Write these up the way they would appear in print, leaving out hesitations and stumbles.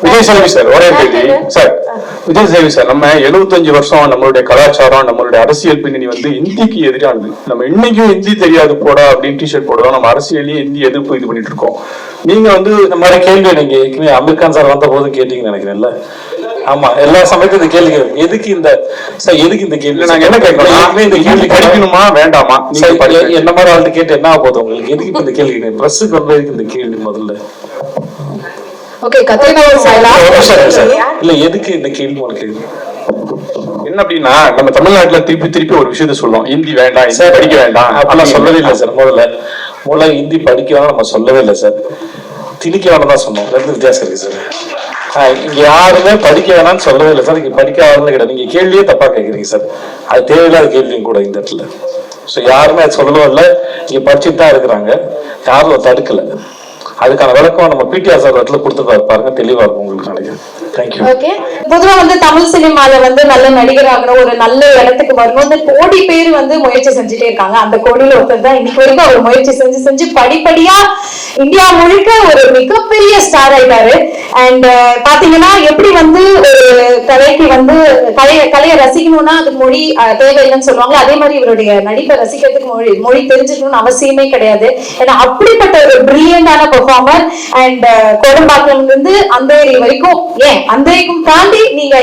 Vijay சேவி sir ஒரே கேள்வி sir. Vijay சேவி sir, நம்ம 75 வருஷம் நம்மளுடைய கலாச்சாரம், நம்மளுடைய அரசியல் பின்னணி வந்து இந்திக்கு எதிரானது. நம்ம இன்னைக்கும் இந்தி தெரியாது போடா அப்படின்னு டிஷர்ட் போடுறோம். நம்ம அரசியலையும் இந்தி எதிர்ப்பு இது பண்ணிட்டு இருக்கோம். நீங்க வந்து இந்த மாதிரி கேள்வி நீங்க ஏற்கனவே அமீர் கான் சார் வந்த போது கேட்டீங்கன்னு நினைக்கிறேன்ல. ஆமா, எல்லா சமயத்தும் இந்த கேள்வி எதுக்கு இந்த சார், எதுக்கு இந்த கேள்வி நாங்க என்ன கேட்கறோம், இந்த கேள்வி படிக்கணுமா வேண்டாமா, என்ன மாதிரி ஆள்கிட்ட கேட்டு என்ன ஆகுது உங்களுக்கு, எதுக்கு இந்த கேள்வி பிரஸுக்கு வந்து இந்த கேள்வி முதல்ல இல்ல எதுக்கு இந்த கேள்வி உனக்கு என்ன அப்படின்னா, நம்ம தமிழ்நாட்டுல திருப்பி திருப்பி ஒரு விஷயத்த சொல்லுவோம், ஹிந்தி வேண்டாம், சார் படிக்க வேண்டாம் அப்படிலாம் சொல்லவே இல்லை சார். முதல்ல ஹிந்தி படிக்க வேணாம் நம்ம சொல்லவே இல்லை சார், திணிக்க வேணாம் தான் சொன்னோம். ரெண்டு வித்தியாசம் இருக்கு சார். இங்க யாருமே படிக்க வேணாம்னு சொல்லவே இல்லை சார். இங்க படிக்க ஆளுநர் கிடையாது. நீங்க கேள்வியே தப்பா கேட்குறீங்க சார். அது தேவையில்லாத கேள்வியும் கூட இந்த இடத்துல. ஸோ யாருமே அது சொல்லவும் இல்லை. இங்க படிச்சுட்டு தான் இருக்கிறாங்க, யாரும் தடுக்கல. அதுக்கான விளக்கம் நம்ம பிடிஆர் சார் இடத்துல கொடுத்துருப்பாரு பாருங்க, தெளிவா இருக்கும் உங்களுக்கு நினைக்கிறேன். பொதுவா வந்து தமிழ் சினிமால வந்து நல்ல நடிகர் ஆகணும், ஒரு நல்ல இடத்துக்கு வரணும், இந்த கோடி பேர் வந்து முயற்சி செஞ்சுட்டே இருக்காங்க. அந்த கோடியில ஒருத்தர் தான் இன்னைக்கு வரைக்கும் அவர் முயற்சி செஞ்சு படிப்படியா இந்தியா முழுக்க ஒரு மிகப்பெரிய ஸ்டார் ஆயிட்டாரு. அண்ட் பாத்தீங்கன்னா எப்படி வந்து ஒரு கலைக்கு வந்து கலையை ரசிக்கணும்னா அது மொழி தேவையில்லைன்னு சொல்லுவாங்க. அதே மாதிரி இவருடைய நடிப்பை ரசிக்கிறதுக்கு மொழி தெரிஞ்சுக்கணும்னு அவசியமே கிடையாது. ஏன்னா அப்படிப்பட்ட ஒரு பிரில்லியண்டான பெர்ஃபார்மர். அண்ட் கோடம்பாக்கம் இருந்து அந்தேரி வரைக்கும், ஏன் அந்தேரிக்கும் தாண்டி நீங்க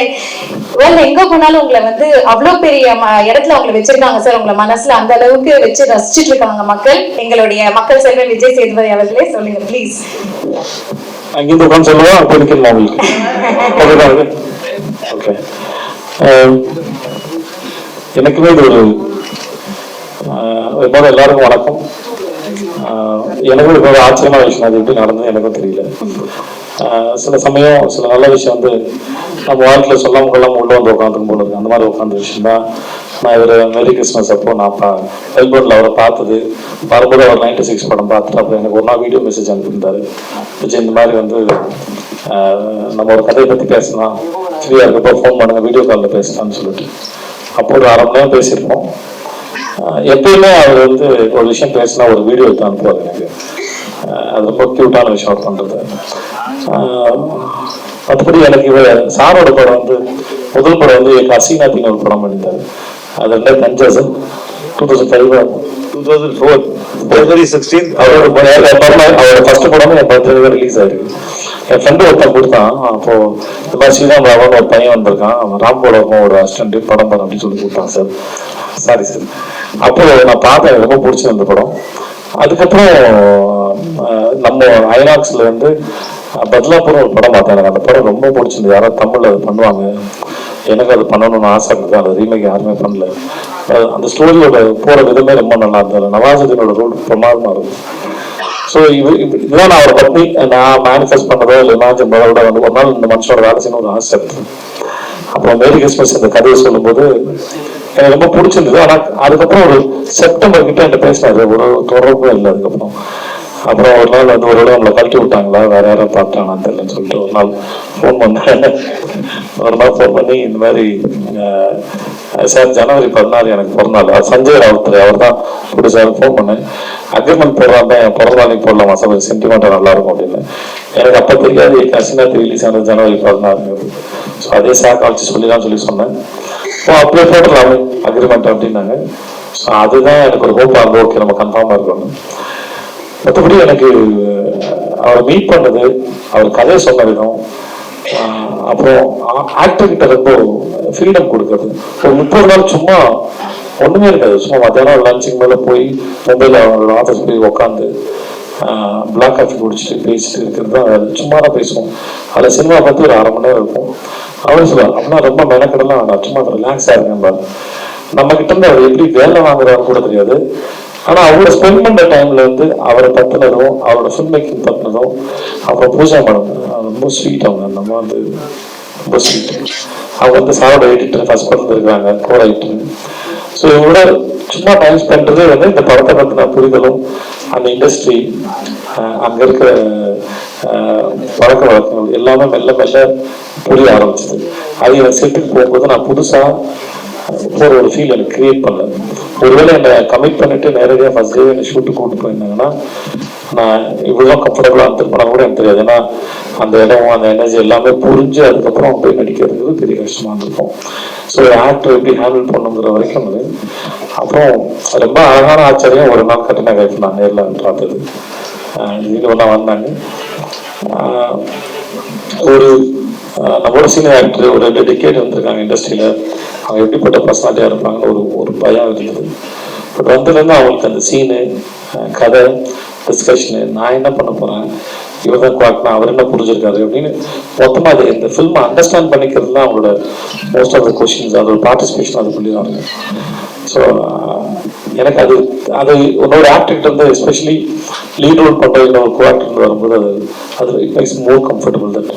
எங்க போனாலும் உங்களை வந்து அவ்வளவு பெரிய இடத்துல உங்களை வச்சிருக்காங்க சார். உங்களை மனசுல அந்த அளவுக்கு வச்சு ரசிச்சுட்டு இருக்காங்க மக்கள். எங்களுடைய மக்கள் செல்வன் விஜய் சேதுபதி அவர்களே சொல்லுங்க ப்ளீஸ். அங்கிருந்து உட்காந்து சொல்லுவா கொடுக்கலாம் உங்களுக்கு. ஓகே, எனக்குமே இது ஒரு எல்லாருக்கும் வணக்கம். எனக்கும் இப்போ ஒரு ஆச்சரியமான விஷயம், அது எப்படி நடந்தது எனக்கும் தெரியல. சில சமயம் சில நல்ல விஷயம் வந்து நம்ம வாழ்க்கையில் சொல்லாம கொள்ளாமல் உள்ள வந்து உட்காந்துக்கும் போல இருக்கு. அந்த மாதிரி உட்காந்த விஷயம் தான். நான் இவர் மேரி கிறிஸ்மஸ் அப்போ நான் மெல்போர்னில் அவரை பார்த்தது, வரும்போது அவர் 96 படம் பார்த்துட்டு அப்புறம் எனக்கு ஒரு நாள் வீடியோ மெசேஜ் அனுப்பியிருந்தாரு. விஜய் இந்த மாதிரி வந்து நம்ம ஒரு கதையை பற்றி பேசலாம், ஃப்ரீயாக இருக்கப்போ ஃபோன் பண்ணுங்க, வீடியோ காலில் பேசலாம்னு சொல்லிட்டு அப்போ ஒரு 1/2 மணி நேரம் பேசியிருக்கோம். எப்பயுமே அவர் வந்து ஒரு விஷயம் பேசினா ஒரு வீடியோ எடுத்து அனுப்புவார் எனக்கு. அது ரொம்ப கியூட்டான விஷயம் அவர் பண்றது. மற்றபடி எனக்கு இவர் சாரோட படம் வந்து முதல் படம் வந்து ஹசீனாத்தின்னு ஒரு படம் பண்ணியிருந்தாரு. அது 2005 2004 February 16 அவரோட ஃபர்ஸ்ட் படம் என் படத்துல ரிலீஸ் ஆயிருக்கு. என் ஃப்ரெண்டு ஒருத்தன் கொடுத்தான். அப்போ இந்த மாதிரி ஸ்ரீராம் ராவன் ஒரு பையன் வந்திருக்கான், ராம்போட ஒரு அசிஸ்டன்ட் படம் அப்படின்னு சொல்லி கொடுத்தான் சார். Sorry sir. அப்போ நான் பார்த்தேன், ரொம்ப பிடிச்சது அந்த படம். அதுக்கப்புறம் நம்ம ஐநாக்ஸ்ல வந்து பத்லாப்பூர் ஒரு படம் பார்த்தேன். எனக்கு அந்த படம் ரொம்ப பிடிச்சிருந்து. யாராவது தமிழ்ல அது பண்ணுவாங்க, எனக்கு அது பண்ணணும்னு ஆசை இருந்தது. அந்த ரீமேக் யாருமே பண்ணல. அந்த ஸ்டோரியோட போற விதமே ரொம்ப நல்லா இருந்தது. நவாசுதீனோட ரோல் பிரமாதமா இருக்கும். ஸோ இதுதான் நான் அவரை பற்றி நான் மேனிஃபெஸ்ட் பண்ணதோ இல்லை இமேஜின் பண்ணதோட வந்து ஒரு நாள் இந்த மனுஷனோட வேலை செய்யணும் ஒரு ஆசை இருக்குது. அப்புறம் மேரி கிறிஸ்மஸ் இந்த கதையை சொல்லும்போது எனக்கு ரொம்ப பிடிச்சிருந்தது. ஆனால் அதுக்கப்புறம் ஒரு செப்டம்பர் கிட்ட என்கிட்ட பேசினாரு, ஒரு தொடர்பும் இல்லை அதுக்கப்புறம். அப்புறம் ஒரு நாள் வந்து ஒரு நம்மளை கழட்டி விட்டாங்களா, வேற யாரும் பார்த்தாங்கன்னு தெரியலன்னு சொல்லிட்டு ஒரு நாள் ஃபோன் பண்ணி இந்த மாதிரி சார் ஜனவரி 16 எனக்கு பிறந்தநாள், சஞ்சய் ராவுத் அவர் தான் சார் ஃபோன் பண்ணேன், அக்ரிமெண்ட் போடுறாங்க என் பிறந்தநாளைக்கு போடலாமா சார், சென்டிமெண்ட்டாக நல்லா இருக்கும் அப்படின்னு. எனக்கு அப்போ தெரியாது ஹசீனாத்தி ரிலீஸ் ஆனது ஜனவரி 16. ஸோ அதே சார் காமிச்சு சொல்லி சொன்னேன். இப்போ அப்படியே போட்டுடலாமே அக்ரிமெண்ட் அப்படின்னாங்க. ஸோ அதுதான் எனக்கு ஒரு ஹோப்பாக இருந்தது. ஓகே, நம்ம கன்ஃபார்மாக இருக்கணும். மற்றபடி எனக்கு அவரை மீட் பண்ணது, அவர் கதையை சொன்ன விதம், அப்புறம் ஆக்டர்கிட்ட ரொம்ப ஃப்ரீடம் கொடுக்குறது. ஒரு 30 நாள் சும்மா ஒண்ணுமே இருக்காது. சும்மா மத்தியானம் லஞ்சுக்கு மேலே போய் மும்பையில் அவங்களோட ஆஃபீஸ் போய் உட்காந்து பிளாக் காஃபி குடிச்சிட்டு பேசிட்டு இருக்கிறது தான். சும்மா தான் பேசுவோம். அதில் சினிமா பார்த்து ஒரு 1/2 மணி நேரம் இருக்கும். அவர் சொல்லுவார், அப்படின்னா ரொம்ப மெனக்கடலாம் வேண்டாம், சும்மா ரிலாக்ஸாக இருக்கேன். நம்ம கிட்ட இருந்து அவர் எப்படி வேலை வாங்குறாரு கூட தெரியாது. ஆனா அவரோட ஸ்பெண்ட் பண்ற டைம்ல வந்து அவரை பத்தினதும் அவரோட ஃபில்ம் மேக்கிங் பத்தினதும் அப்புறம் பூஜா மேடம் ரொம்ப ஸ்வீட். அவங்க நம்ம வந்து ரொம்ப ஸ்வீட். அவங்க வந்து சாரோட எடிட்டர் ஃபர்ஸ்ட் படத்துல இருக்காங்க, கோ ரைட்டர். ஸோ இவங்களோட சும்மா டைம் ஸ்பெண்ட் பண்றதே வந்து இந்த படத்தை பத்தின புரிதலும் அந்த இண்டஸ்ட்ரி அங்க இருக்கிற பழக்க வழக்கங்கள் எல்லாமே மெல்ல மெல்ல புரிய ஆரம்பிச்சது. அது எனக்கு செட்டுக்கு போகும்போது நான் புதுசா போகிற ஒரு ஃபீல் எனக்கு கிரியேட் பண்ணல. ஒருவேளை என்னை கமிட் பண்ணிட்டு நேரடியாக ஃபர்ஸ்ட் டே என்னை ஷூட்டு கூப்பிட்டு போயிருந்தாங்கன்னா நான் இவ்வளோ கம்ஃபர்டபுளாக இருந்திருப்பேனா கூட எனக்கு தெரியாது. ஏன்னா அந்த இடம் அந்த எனர்ஜி எல்லாமே புரிஞ்சு அதுக்கப்புறம் போய் நடிக்கிறது பெரிய கஷ்டமாக இருந்திருக்கும். ஸோ ஆக்டர் எப்படி ஹேண்டில் பண்ணுங்கிற வரைக்கும் அது. அப்புறம் ரொம்ப அழகான ஆச்சரியம், ஒரு நாள் கட்டின கைஃப் நான் நேரில் பார்த்தது. இது ஒன்றா வந்தாங்க. ஒரு நம்மளோட சீனியர் ஆக்டர் ஒரு 2 டிக்கெட் வந்திருக்காங்க இண்டஸ்ட்ரியில். அவங்க எப்படிப்பட்ட பர்சனாலிட்டியாக இருப்பாங்கன்னு ஒரு பயம் இருந்தது. பட் வந்ததுலேருந்து அவங்களுக்கு அந்த சீனு, கதை, டிஸ்கஷனு, நான் என்ன பண்ண போகிறேன், இவர் தான் குவாக்னா, அவர் என்ன புரிஞ்சிருக்காரு அப்படின்னு மொத்தமாக அது இந்த ஃபில்மை அண்டர்ஸ்டாண்ட் பண்ணிக்கிறது தான் அவங்களோட மோஸ்ட் ஆஃப் த கொஷின்ஸ், அதோட பார்ட்டிசிபேஷன் அது பண்ணிடுவாங்க. ஸோ எனக்கு அது உன்னோட ஆக்டர்கிட்ட இருந்து எஸ்பெஷலி லீட் ரோல் பண்ணுற இன்னொரு குவாக்டர் வரும்போது அது it makes more comfortable. That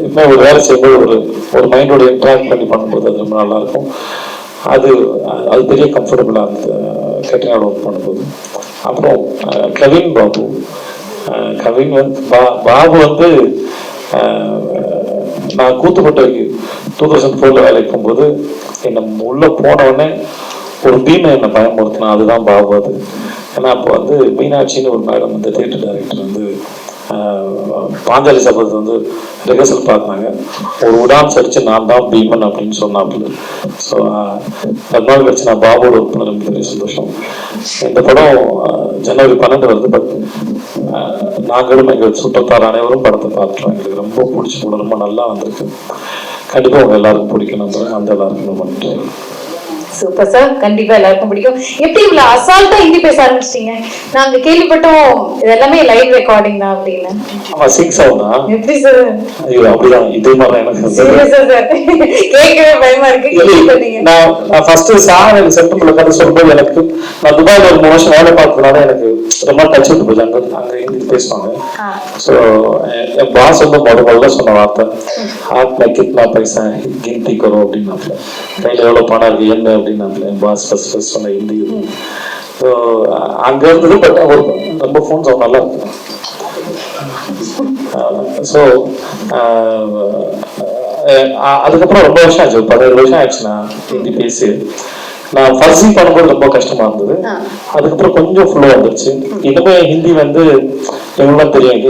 இப்போ ஒரு வேலை செய்யும்போது ஒரு மைண்டோட இன்ட்ராக்ட் பண்ணி பண்ணும்போது அது ரொம்ப நல்லாயிருக்கும். அது பெரிய கம்ஃபர்டபுளாக இருந்தது கட்டினாவோட ஒர்க் பண்ணும்போது. அப்புறம் கவின் பாபு வந்து பாபு வந்து நான் கூத்துப்பட்டைக்கு 2004 வேலைக்கு போகும்போது என்னை உள்ள போனவுடனே ஒரு டீமை என்னை பயமுறுத்தினா அதுதான் பாபு. அது ஏன்னா அப்போ வந்து மீனாட்சின்னு ஒரு மேடம் வந்து தியேட்டர் டைரக்டர் வந்து பாஞ்சாலி சபதத்தை வந்து ரிஹர்சல் பார்த்தாங்க. ஒரு உடான்ஸ் அடிச்சு நான் தான் பீமன் அப்படின்னு சொன்னாப்புல. ஸோ 10 நாள் கழிச்சு நான் பாபுவோட ஒர்க் பண்ண ரொம்ப பெரிய சந்தோஷம். இந்த படம் ஜனவரி 12 வருது. பட் நாங்களும் எங்கள் சுற்றத்தார் அனைவரும் படத்தை பார்த்துட்டோம். எங்களுக்கு ரொம்ப பிடிச்ச படம், ரொம்ப நல்லா வந்திருக்கு. கண்டிப்பாக உங்க எல்லாருக்கும் பிடிக்கணும். அந்த எல்லாருக்கும் ரொம்ப நன்றி. சூப்பர் சார், கண்டிப்பா எல்லாருக்கும் பிடிக்கும். எப்படி இவ்வளவு அசால்ட்டா ஹிந்தி பேச ஆரம்பிச்சிட்டீங்க? நாங்க கேள்விப்பட்டோம் இதெல்லாமே லைவ் ரெக்கார்டிங் தான் அப்படின்னு. ஆமா, சிங் சவுண்டா? எப்படி சார்? ஐயோ அப்படிதான், இதே மாதிரி எனக்கு சீரியஸா சார் கேட்கவே பயமா இருக்கு. நான் ஃபர்ஸ்ட் சார் எனக்கு செப்டம்பர்ல கதை சொல்லும்போது எனக்கு நான் துபாயில ஒரு 3 வருஷம் வேலை பார்க்கறதுனால எனக்கு ரொம்ப டச் விட்டு போச்சு. அங்க ஹிந்தி பேசுவாங்க. ஸோ என் பாஸ் வந்து முதல்ல சொன்ன வார்த்தை ஹாத் மே கித்னா பைசா கின்தி கரோ அப்படின்னாப்ல. கையில எவ்வளவு பணம் இருக்கு என்ன அப்படின்னாப்ல என் பாஸ் ஃபர்ஸ்ட் சொன்ன ஹிந்தி. ஸோ அங்க இருந்தது. பட் ரொம்ப ஃபோன் சவுண்ட் நல்லா இருக்கு. ஸோ அதுக்கப்புறம் ரொம்ப வருஷம் ஆச்சு, 17 வருஷம் ஆயிடுச்சு நான் ஹிந்தி பேசி. நான் ஃபர்ஸ்ட் பண்ணும்போது ரொம்ப கஷ்டமா இருந்தது. அதுக்கப்புறம் கொஞ்சம் ஃப்ளோ வந்துருச்சு. இனிமே ஹிந்தி வந்து எவ்வளவு தெரியும்,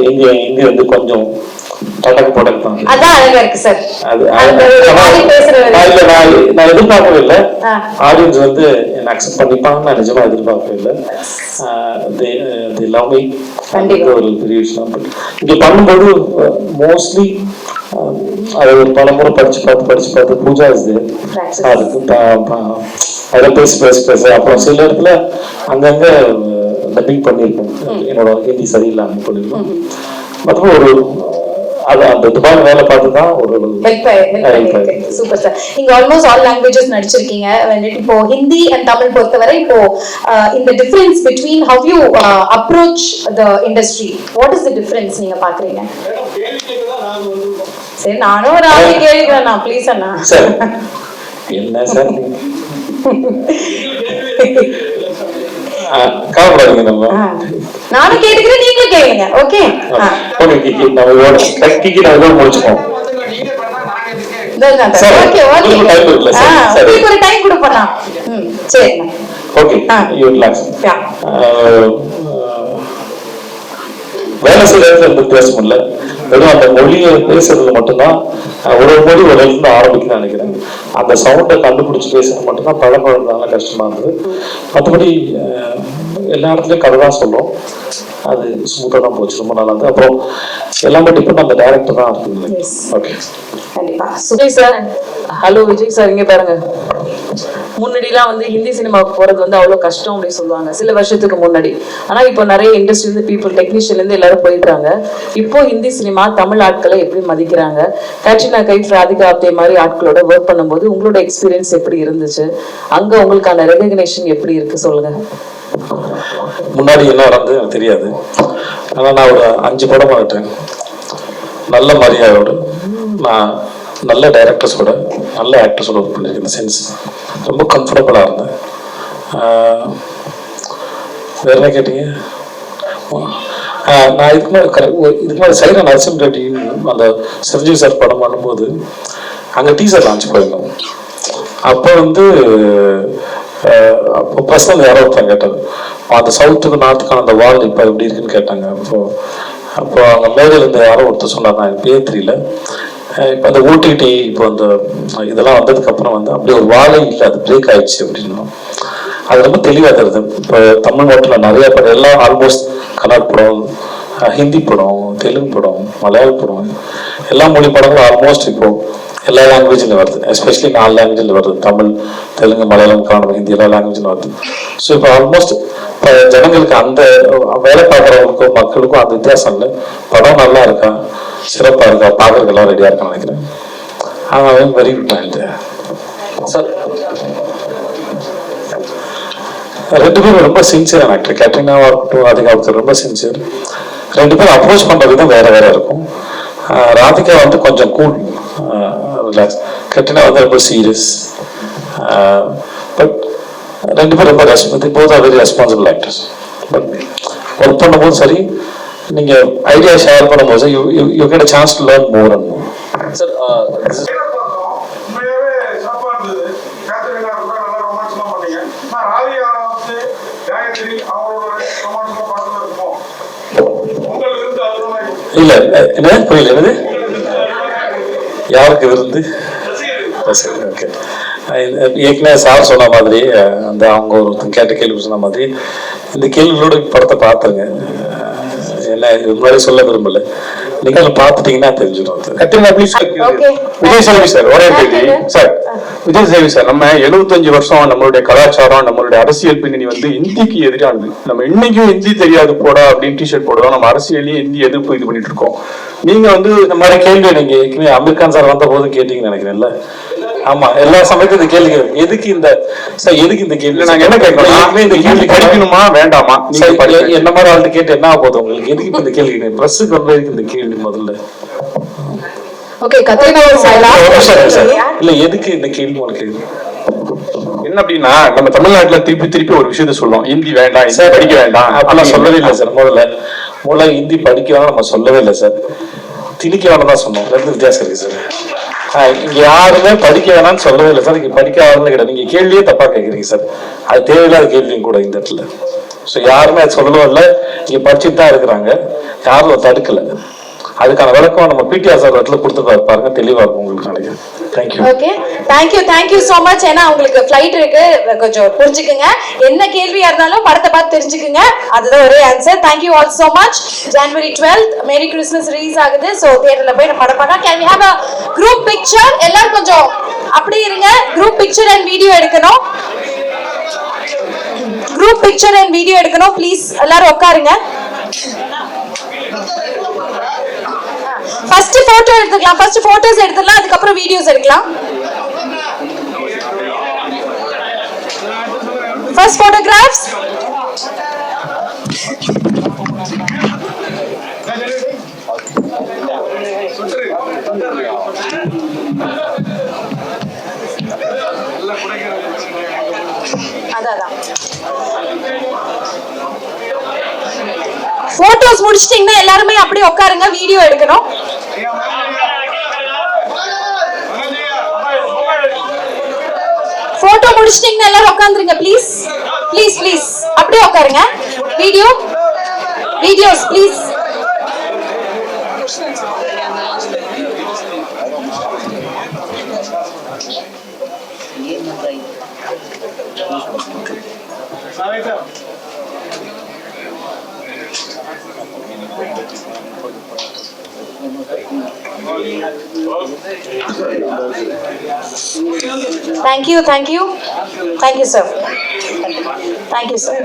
ஹிந்தி வந்து கொஞ்சம் டடக்கு போடக்கு தான். அதான் அழகா இருக்கு சார். நான் எதிர்பார்க்கவே இல்லை ஆடியன்ஸ் வந்து என்ன அக்செப்ட் பண்ணிப்பாங்க. நான் நிஜமா எதிர்பார்க்கவே இல்லை. லவ் மீ ஒரு பெரிய விஷயம். இங்க பண்ணும்போது மோஸ்ட்லி அதை ஒரு பல முறை படிச்சு பார்த்து பூஜா அதுக்கு அதை பேச அப்புறம் சில இடத்துல அங்கங்க டப்பிங் பண்ணியிருக்கோம். என்னோட ஹிந்தி சரியில்லாம பண்ணிருக்கோம். மற்றபடி ஒரு அந்த துபாய் வேலை பார்த்து தான் ஒரு சூப்பர் சார். நீங்க ஆல்மோஸ்ட் ஆல் லாங்குவேஜஸ் நடிச்சிருக்கீங்க. இப்போ ஹிந்தி அண்ட் தமிழ் பொறுத்தவரை இப்போ இந்த difference between how you approach the industry, what is the difference நீங்க பாக்குறீங்க? சரி, நானும் ஒரு ஆளு கேட்கிறேன் ப்ளீஸ் அண்ணா. என்ன சார் கவலைப்படாதீங்க, நம்ம நானும் கேட்டுக்கிறேன் நீங்களும் கேளுங்க. ஓகே ஓகே கிக்கி நம்ம முடிச்சுப்போம். ஓகே ஓகே உங்களுக்கு ஒரு டைம் கொடுப்பேன். சரிங்க ஓகே யூ ரிலாக்ஸ். வேலை செய்யறது பேச முடியல, வெறும் அந்த மொழியை பேசுறதுல மட்டும்தான் ஒரு மொழி ஒரு இடத்துல ஆரம்பிக்கணும்னு நினைக்கிறேன். அந்த சவுண்டை கண்டுபிடிச்சு பேசுறது மட்டும்தான் பழக்கம் கஷ்டமா இருந்தது. மற்றபடி எல்லா இடத்துலயும் கதை தான் சொல்லும். அது ஸ்மூத்தா தான் போச்சு, ரொம்ப நல்லா இருந்தது. அப்புறம் எல்லாமே டிபெண்ட் அந்த டைரக்டர் தான் இருக்குது. ஓகே கண்டிப்பா. Vijay sir, hello Vijay sir, இங்க பாருங்க. முன்னாடிலாம் வந்து ஹிந்தி சினிமாவுக்கு போறது வந்து அவ்வளவு கஷ்டம் அப்படின்னு சொல்லுவாங்க சில வருஷத்துக்கு முன்னாடி. ஆனா இப்போ நிறைய இண்டஸ்ட்ரி வந்து பீப்புள் டெக்னீஷியன்ல இருந்து எல்லாரும் போயிருக்காங்க. இப்போ ஹிந்தி சினிமா தமிழ் ஆட்களை எப்படி மதிக்கிறாங்க? கேட்ரினா கைஃப், ராதிகா ஆப்தே மாதிரி ஆட்களோட ஒர்க் பண்ணும்போது உங்களோட எக்ஸ்பீரியன்ஸ் எப்படி இருந்துச்சு? அங்க உங்களுக்கான ரெகக்னேஷன் எப்படி இருக்கு சொல்லுங்க. முன்னாடி என்ன நடந்தது எனக்கு தெரியாது. ஆனா நான் ஒரு 5 படம் பண்ணிட்டேன். நல்ல மரியாதையோடு நான் நல்ல டைரக்டர்ஸோட நல்ல ஆக்டர்ஸோட ஒர்க் பண்ணியிருக்கேன். இந்த சென்ஸ் ரொம்ப கம்ஃபர்டபுளாக இருந்தேன். வேற என்ன கேட்டீங்க? நான் இதுக்கு மாதிரி சைரா நரசிம்ம ரெட்டி அந்த சிரஞ்சீவி சார் படம் பண்ணும்போது அங்கே டீசர் லான்ச் போயிருந்தோம். அப்போ வந்து அப்போ பர்சனல் யாரோ ஒருத்தன் கேட்டார், அந்த சவுத்துக்கு நார்த்துக்கான அந்த வால் இப்போ எப்படி இருக்குன்னு கேட்டாங்க. அப்போ அவங்க மேடையில் இருந்து யாரோ ஒருத்தர் சொன்னார், நான் எனக்கு பேர் தெரியல, இப்போ அந்த ஓடிடி இப்போ அந்த இதெல்லாம் வந்ததுக்கப்புறம் வந்து அப்படி ஒரு வாழை இல்லை, அது பிரேக் ஆயிடுச்சு அப்படின்னா அது ரொம்ப தெளிவாக தருது. இப்போ தமிழ்நாட்டில் நிறைய படம் எல்லாம் ஆல்மோஸ்ட் கன்னட படம், ஹிந்தி படம், தெலுங்கு படம், மலையாள படம், எல்லா மொழி படங்களும் ஆல்மோஸ்ட் இப்போ எல்லா லாங்குவேஜில் வருது. எஸ்பெஷலி 4 லாங்குவேஜில் வருது, தமிழ், தெலுங்கு, மலையாளம், கன்னடம், ஹிந்தி எல்லா லாங்குவேஜில் வருது. ஸோ இப்போ ஆல்மோஸ்ட் இப்போ ஜனங்களுக்கு அந்த வேலை பார்க்குறவங்களுக்கும் மக்களுக்கும் அந்த வித்தியாசம் இல்லை. படம் நல்லா இருக்கா, சிறப்பாக இருக்கா, பார்க்கறதுக்கு எல்லாம் ரெடியாக இருக்கான்னு நினைக்கிறேன். ஆனால் வெரி குட் பாயிண்ட் சார். 2 பேரும் ரொம்ப சின்சியரான ஆக்டர், கேட்ரினாவாக இருக்கட்டும் ராதிகா ஒருத்தர் ரொம்ப சின்சியர். 2 பேரும் அப்ரோச் பண்ணுறது தான் வேற வேற இருக்கும். ராதிகா வந்து கொஞ்சம் கூல் ரிலாக்ஸ், கேட்ரினா வந்து ரொம்ப சீரியஸ். பட் 2 பேரும் ரொம்ப both are very responsible actors. But work பண்ணும்போது சரி, நீங்க ஐடியா ஷேர் பண்ணும்போது you get a chance to learn more and more. Sir இல்ல என்ன புரியல, என்னது யாருக்கு விருந்து? ஓகே, ஏற்கனவே சார் சொன்ன மாதிரி அந்த அவங்க ஒருத்தர் கேட்ட கேள்வி சொன்ன மாதிரி இந்த கேள்விகளோட படத்தை பார்த்துருங்க. என்ன இது மாதிரி சொல்ல விரும்பல, நீங்க பார்த்துட்டீங்கன்னா தெரிஞ்சிடும். விஜய் சேவி சார், ஒரே கேள்வி சார். விஜய் சேவி சார், நம்ம 75 வருஷம் நம்மளுடைய கலாச்சாரம், நம்மளுடைய அரசியல் பின்னணி வந்து இந்திக்கு எதிரானது. நம்ம இன்னைக்கும் இந்தி தெரியாது போடா அப்படின்னு டிஷர்ட் போடுறோம், நம்ம அரசியலையும் இந்தி எதிர்ப்பு இது பண்ணிட்டு இருக்கோம். நீங்க வந்து இந்த மாதிரி கேள்வி நீங்க ஏற்கனவே அமீர் கான் சார் வந்த போது கேட்டீங்கன்னு நினைக்கிறேன்ல. ஆமா, எல்லா சமயத்தும் இந்த கேள்வி எதுக்கு இந்த சார், எதுக்கு இந்த கேள்வி நாங்க என்ன கேட்கணும், இந்த கேள்வி படிக்கணுமா வேண்டாமா? என்ன மாதிரி ஆள்கிட்ட கேட்டு என்ன ஆக போகுது உங்களுக்கு? எதுக்கு இந்த கேள்வி பிரஸுக்கு வந்து இந்த கேள்வி முதல்ல இல்ல எதுக்கு இந்த கேள்வி உங்களுக்கு என்ன அப்படின்னா, நம்ம தமிழ்நாட்டுல திருப்பி திருப்பி ஒரு விஷயத்த சொல்லுவோம், ஹிந்தி வேண்டாம், சார் படிக்க வேண்டாம். அதெல்லாம் சொல்லவே இல்லை சார். முதல்ல ஹிந்தி படிக்க வேணாம் நம்ம சொல்லவே இல்லை சார், திணிக்க வேணாம் தான் சொன்னோம். 2 வித்தியாசம் இருக்கு சார். இங்க யாருமே படிக்க வேணாம்னு சொல்லவே இல்லை சார். இங்க படிக்க ஆளுன்னு கிடையாது. நீங்க கேள்வியே தப்பா கேட்குறீங்க சார், அது தேவையில்லாத கேள்வியும் கூட இந்த இடத்துல. ஸோ யாருமே அது சொல்லவும் இல்லை, இங்க படிச்சுட்டு தான் இருக்கிறாங்க, யாரும் தடுக்கல. அதுக்கான விளக்கம் நம்ம பிடிஆர் சார் இடத்துல கொடுத்துருப்பாரு, பாருங்க, தெளிவா இருக்கும் உங்களுக்கு நினைக்கிறேன். Thank you. Okay, thank you so much. ஏன்னா உங்களுக்கு ஃபிளைட் இருக்கு, கொஞ்சம் புரிஞ்சுக்குங்க. என்ன கேள்வியா இருந்தாலும் படத்தை பார்த்து தெரிஞ்சுக்குங்க, அதுதான் ஒரே answer. Thank you all so much. January 12th merry Christmas release ஆகுது. ஸோ தியேட்டர்ல போய் நம்ம படம் பார்க்கலாம். Can we have a group picture? எல்லாரும் கொஞ்சம் அப்படியே இருங்க. group picture and video எடுக்கணும். group picture and video எடுக்கணும் ப்ளீஸ். எல்லாரும் உட்காருங்க. ஃபர்ஸ்ட் போட்டோ எடுத்துக்கலாம், ஃபர்ஸ்ட் போட்டோஸ் எடுத்துடலாம், அதுக்கப்புறம் வீடியோஸ் எடுக்கலாம். First photographs. அதான் போட்டோஸ் முடிச்சிட்டீங்கன்னா எல்லாருமே அப்படியே உட்காருங்க, வீடியோ எடுக்கணும். போட்டோ முடிச்சிட்டீங்கன்னா எல்லாரும் உட்காந்துருங்க ப்ளீஸ் ப்ளீஸ் ப்ளீஸ். அப்படியே உட்காருங்க. Videos please. Thank you, sir. Thank you, sir.